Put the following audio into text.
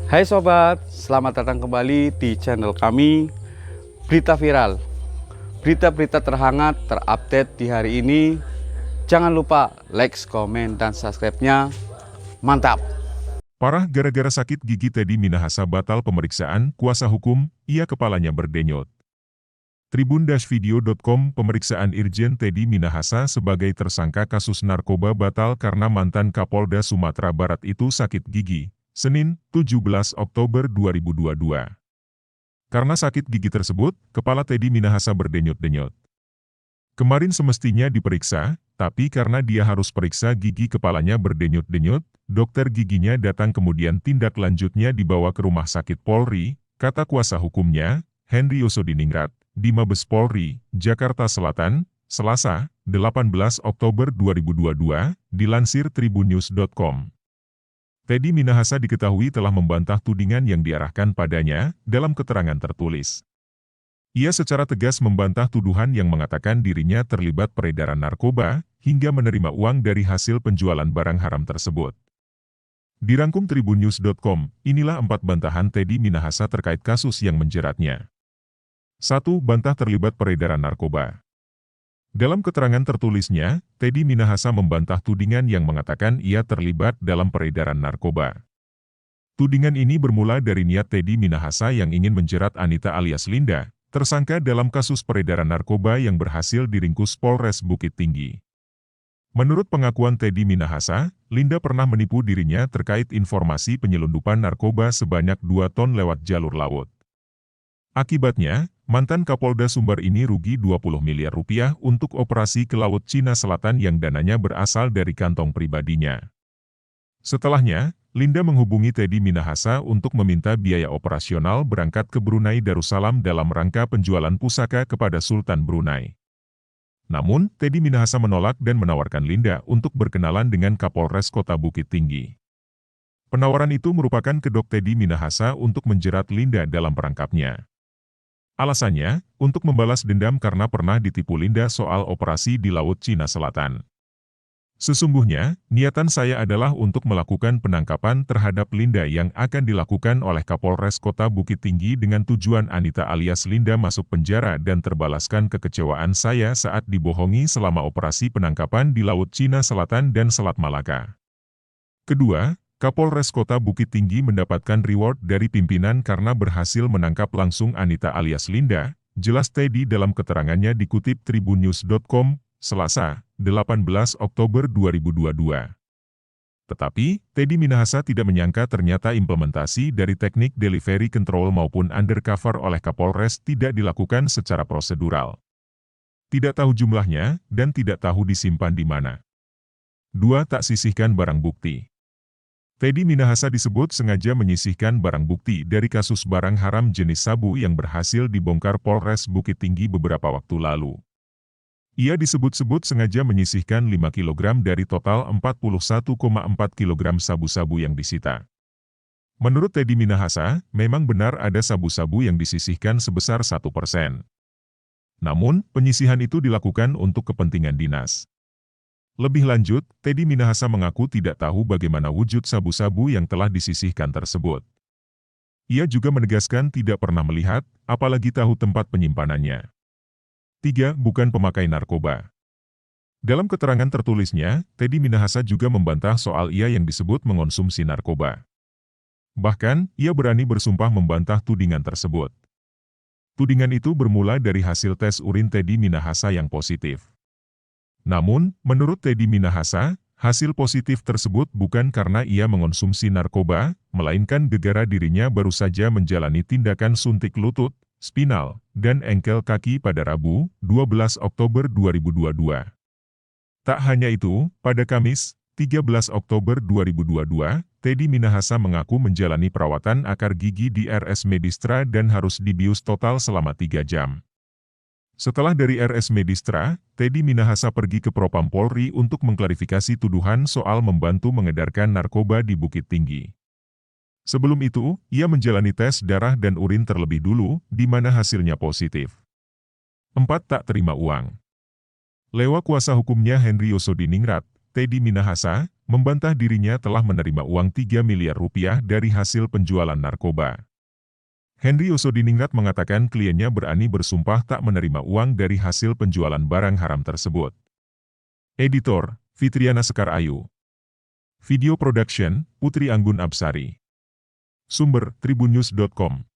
Hai sobat, selamat datang kembali di channel kami Berita Viral. Berita-berita terhangat terupdate di hari ini. Jangan lupa like, komen, dan subscribe-nya. Mantap! Parah gara-gara sakit gigi Teddy Minahasa batal pemeriksaan, kuasa hukum, ia kepalanya berdenyut. Tribun-video.com pemeriksaan Irjen Teddy Minahasa sebagai tersangka kasus narkoba batal karena mantan Kapolda Sumatera Barat itu sakit gigi, Senin, 17 Oktober 2022. Karena sakit gigi tersebut, kepala Teddy Minahasa berdenyut-denyut. Kemarin semestinya diperiksa, tapi karena dia harus periksa gigi kepalanya berdenyut-denyut, dokter giginya datang kemudian tindak lanjutnya dibawa ke rumah sakit Polri, kata kuasa hukumnya, Henry Yosodiningrat, di Mabes Polri, Jakarta Selatan, Selasa, 18 Oktober 2022, dilansir tribunnews.com. Teddy Minahasa diketahui telah membantah tudingan yang diarahkan padanya dalam keterangan tertulis. Ia secara tegas membantah tuduhan yang mengatakan dirinya terlibat peredaran narkoba, hingga menerima uang dari hasil penjualan barang haram tersebut. Dirangkum tribunnews.com, inilah 4 bantahan Teddy Minahasa terkait kasus yang menjeratnya. 1. Bantah terlibat peredaran narkoba. Dalam keterangan tertulisnya, Teddy Minahasa membantah tudingan yang mengatakan ia terlibat dalam peredaran narkoba. Tudingan ini bermula dari niat Teddy Minahasa yang ingin menjerat Anita alias Linda, tersangka dalam kasus peredaran narkoba yang berhasil diringkus Polres Bukit Tinggi. Menurut pengakuan Teddy Minahasa, Linda pernah menipu dirinya terkait informasi penyelundupan narkoba sebanyak 2 ton lewat jalur laut. Akibatnya, mantan Kapolda Sumbar ini rugi 20 miliar rupiah untuk operasi ke Laut Cina Selatan yang dananya berasal dari kantong pribadinya. Setelahnya, Linda menghubungi Teddy Minahasa untuk meminta biaya operasional berangkat ke Brunei Darussalam dalam rangka penjualan pusaka kepada Sultan Brunei. Namun, Teddy Minahasa menolak dan menawarkan Linda untuk berkenalan dengan Kapolres Kota Bukit Tinggi. Penawaran itu merupakan kedok Teddy Minahasa untuk menjerat Linda dalam perangkapnya. Alasannya, untuk membalas dendam karena pernah ditipu Linda soal operasi di Laut Cina Selatan. Sesungguhnya, niatan saya adalah untuk melakukan penangkapan terhadap Linda yang akan dilakukan oleh Kapolres Kota Bukit Tinggi dengan tujuan Anita alias Linda masuk penjara dan terbalaskan kekecewaan saya saat dibohongi selama operasi penangkapan di Laut Cina Selatan dan Selat Malaka. Kedua, Kapolres Kota Bukit Tinggi mendapatkan reward dari pimpinan karena berhasil menangkap langsung Anita alias Linda, jelas Teddy dalam keterangannya dikutip tribunnews.com, Selasa, 18 Oktober 2022. Tetapi, Teddy Minahasa tidak menyangka ternyata implementasi dari teknik delivery control maupun undercover oleh Kapolres tidak dilakukan secara prosedural. Tidak tahu jumlahnya, dan tidak tahu disimpan di mana. 2. Tak sisihkan barang bukti. Teddy Minahasa disebut sengaja menyisihkan barang bukti dari kasus barang haram jenis sabu yang berhasil dibongkar Polres Bukit Tinggi beberapa waktu lalu. Ia disebut-sebut sengaja menyisihkan 5 kg dari total 41,4 kg sabu-sabu yang disita. Menurut Teddy Minahasa, memang benar ada sabu-sabu yang disisihkan sebesar 1%. Namun, penyisihan itu dilakukan untuk kepentingan dinas. Lebih lanjut, Teddy Minahasa mengaku tidak tahu bagaimana wujud sabu-sabu yang telah disisihkan tersebut. Ia juga menegaskan tidak pernah melihat, apalagi tahu tempat penyimpanannya. 3. Bukan pemakai narkoba. Dalam keterangan tertulisnya, Teddy Minahasa juga membantah soal ia yang disebut mengonsumsi narkoba. Bahkan, ia berani bersumpah membantah tudingan tersebut. Tudingan itu bermula dari hasil tes urin Teddy Minahasa yang positif. Namun, menurut Teddy Minahasa, hasil positif tersebut bukan karena ia mengonsumsi narkoba, melainkan gegara dirinya baru saja menjalani tindakan suntik lutut, spinal, dan engkel kaki pada Rabu, 12 Oktober 2022. Tak hanya itu, pada Kamis, 13 Oktober 2022, Teddy Minahasa mengaku menjalani perawatan akar gigi di RS Medistra dan harus dibius total selama 3 jam. Setelah dari RS Medistra, Teddy Minahasa pergi ke Propam Polri untuk mengklarifikasi tuduhan soal membantu mengedarkan narkoba di Bukit Tinggi. Sebelum itu, ia menjalani tes darah dan urin terlebih dulu, di mana hasilnya positif. 4. Tak terima uang. Lewat kuasa hukumnya Henry Yosodiningrat, Teddy Minahasa, membantah dirinya telah menerima uang 3 miliar rupiah dari hasil penjualan narkoba. Henry Osodiningrat mengatakan kliennya berani bersumpah tak menerima uang dari hasil penjualan barang haram tersebut. Editor, Fitriana Sekar Ayu. Video Production, Putri Anggun Absari. Sumber, tribunnews.com.